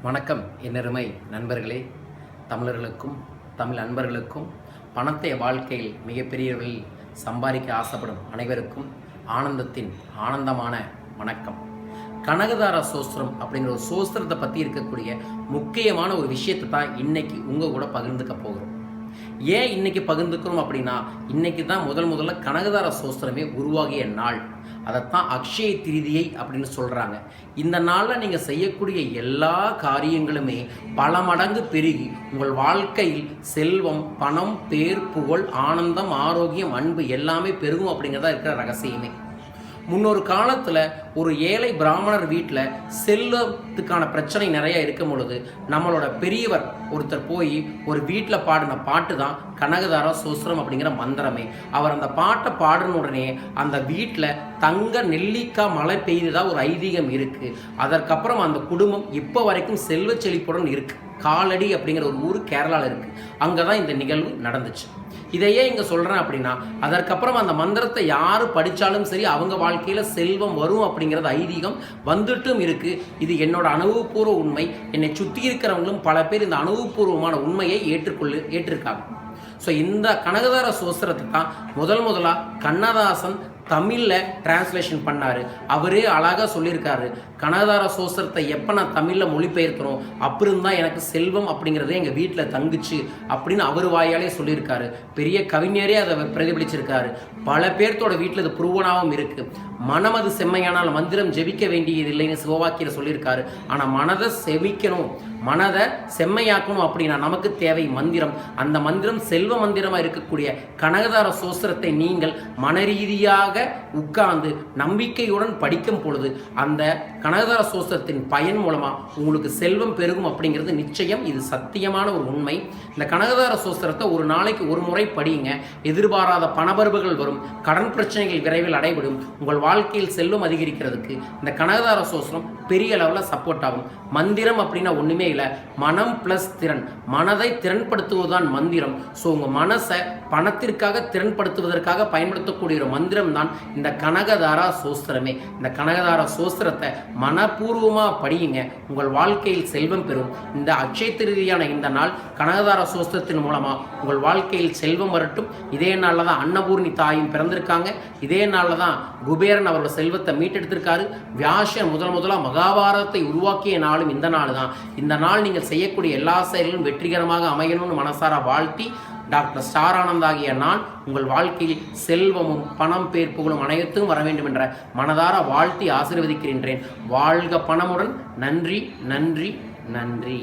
வணக்கம் என்னருமை நண்பர்களே, தமிழர்களுக்கும் தமிழ் அன்பர்களுக்கும் பணத்தை வாழ்க்கையில் மிகப்பெரியவர்களில் சம்பாதிக்க ஆசைப்படும் அனைவருக்கும் ஆனந்தத்தின் ஆனந்தமான வணக்கம். கனகதார சோஸ்திரம் அப்படிங்கிற ஒரு சோஸ்திரத்தை பற்றி இருக்கக்கூடிய முக்கியமான ஒரு விஷயத்தை தான் இன்னைக்கு உங்கள் கூட பகிர்ந்துக்க போகிறோம். ஏன் இன்னைக்கு பகிர்ந்துக்கிறோம் அப்படின்னா, இன்னைக்கு தான் முதல்ல கனகதார சோஸ்திரமே உருவாகிய நாள். அதைத்தான் அக்ஷய திருதியை அப்படின்னு சொல்கிறாங்க. இந்த நாளில் நீங்கள் செய்யக்கூடிய எல்லா காரியங்களுமே பல மடங்கு பெருகி உங்கள் வாழ்க்கையில் செல்வம், பணம், பேர், புகழ், ஆனந்தம், ஆரோக்கியம், அன்பு எல்லாமே பெருகும் அப்படிங்கிறதா இருக்கிற ரகசியமே. முன்னொரு காலத்தில் ஒரு ஏழை பிராமணர் வீட்டில் செல்வத்துக்கான பிரச்சனை நிறைய இருக்கும் பொழுது நம்மளோட பெரியவர் ஒருத்தர் போய் ஒரு வீட்டில் பாடின பாட்டு தான் கனகதார சோஸ்திரம் அப்படிங்கிற மந்திரமே. அவர் அந்த பாட்டை பாடின உடனே அந்த வீட்டில் தங்க நெல்லிக்காய் மழை பெய்ததா ஒரு ஐதீகம் இருக்குது. அதற்கப்புறம் அந்த குடும்பம் இப்போ வரைக்கும் செல்வ செழிப்புடன் இருக்குது. காலடி அப்படிங்கிற ஒரு ஊர் கேரளாவில் இருக்குது. அங்கே தான் இந்த நிகழ்வு நடந்துச்சு. இதையே இங்கே சொல்கிறேன் அப்படின்னா, அதற்கப்புறம் அந்த மந்திரத்தை யார் படித்தாலும் சரி அவங்க வாழ்க்கையில் செல்வம் வரும் அப்படிங்கிறது ஐதீகம் வந்துட்டும் இருக்குது. இது என்னோட அனுபவபூர்வ உண்மை. என்னை சுற்றி இருக்கிறவங்களும் பல பேர் இந்த அனுபவபூர்வமான உண்மையை ஏற்றிருக்காங்க. ஸோ இந்த கனகதார சோஸ்திரத்தை தான் முதலாக கண்ணதாசன் தமிழில் டிரான்ஸ்லேஷன் பண்ணார். அவரே அழகாக சொல்லியிருக்காரு, கனகதார சோஸ்திரத்தை எப்போ நான் தமிழில் மொழிபெயர்க்கிறோம் அப்புறம் தான் எனக்கு செல்வம் அப்படிங்கிறதே எங்கள் வீட்டில் தங்குச்சு அப்படின்னு அவர் வாயாலே சொல்லியிருக்காரு. பெரிய கவிஞரே அதை பிரதிபலிச்சிருக்காரு. பல பேர்த்தோட வீட்டில் இது புருவனாகவும் இருக்குது. மனமது செம்மையானால் மந்திரம் ஜெபிக்க வேண்டியது இல்லைன்னு சிவவாக்கியில் சொல்லியிருக்காரு. ஆனால் மனதை செவிக்கணும், மனதை செம்மையாக்கணும் அப்படின்னா நமக்கு தேவை மந்திரம். அந்த மந்திரம் செல்வ மந்திரமாக இருக்கக்கூடிய கனகதார சோஸ்திரத்தை நீங்கள் மனரீதியாக உட்கார்ந்து நம்பிக்கையுடன் படிக்கும் பொழுது அந்த கனகதார சோஸ்திரத்தின் பயன் மூலமாக உங்களுக்கு செல்வம் பெருகும் அப்படிங்கிறது நிச்சயம். இது சத்தியமான ஒரு உண்மை. இந்த கனகதார சோஸ்திரத்தை ஒரு நாளைக்கு ஒரு முறை படியுங்க. எதிர்பாராத பணபரவுகள் வரும், கடன் பிரச்சனைகள் விரைவில் அடைபடும், உங்கள் வாழ்க்கையில் செல்வம் அதிகரிக்கிறதுக்கு இந்த கனகதார சோஸ்திரம் பெரிய அளவில் சப்போர்ட் ஆகும். மந்திரம் அப்படின்னா ஒன்றுமே இல்லை, மனம் ப்ளஸ் திறன். மனதை திறன்படுத்துவதுதான் மந்திரம். ஸோ உங்கள் மனசை பணத்திற்காக திறன்படுத்துவதற்காக பயன்படுத்தக்கூடிய ஒரு மந்திரம் தான் இந்த கனகதாரா சோஸ்திரமே. இந்த கனகதார சோஸ்திரத்தை மனப்பூர்வமாக படியுங்க, உங்கள் வாழ்க்கையில் செல்வம் பெறும். இந்த அட்சய திருதியான இந்த நாள் கனகதார சோஸ்திரத்தின் மூலமாக உங்கள் வாழ்க்கையில் செல்வம் வரட்டும். இதே நாளில் தான் அன்னபூர்ணி தாயும் பிறந்திருக்காங்க. இதே நாளில் தான் குபேரன் அவரோட செல்வத்தை மீட்டெடுத்திருக்காரு. வியாசன் முதலாக மகாபாரதத்தை உருவாக்கிய நாளும் இந்த நாள் தான். இந்த நாள் நீங்கள் செய்யக்கூடிய எல்லா செயல்களும் வெற்றிகரமாக அமையணும்னு மனசார வாழ்த்தி, டாக்டர் ஸ்டார் ஆனந்த் ஆகிய நான் உங்கள் வாழ்க்கையில் செல்வமும் பணம், பேர், புகழும் அனைத்தும் வர வேண்டும் என்ற மனதார வாழ்த்தி ஆசீர்வதிக்கின்றேன். வாழ்க பணமுடன். நன்றி நன்றி நன்றி.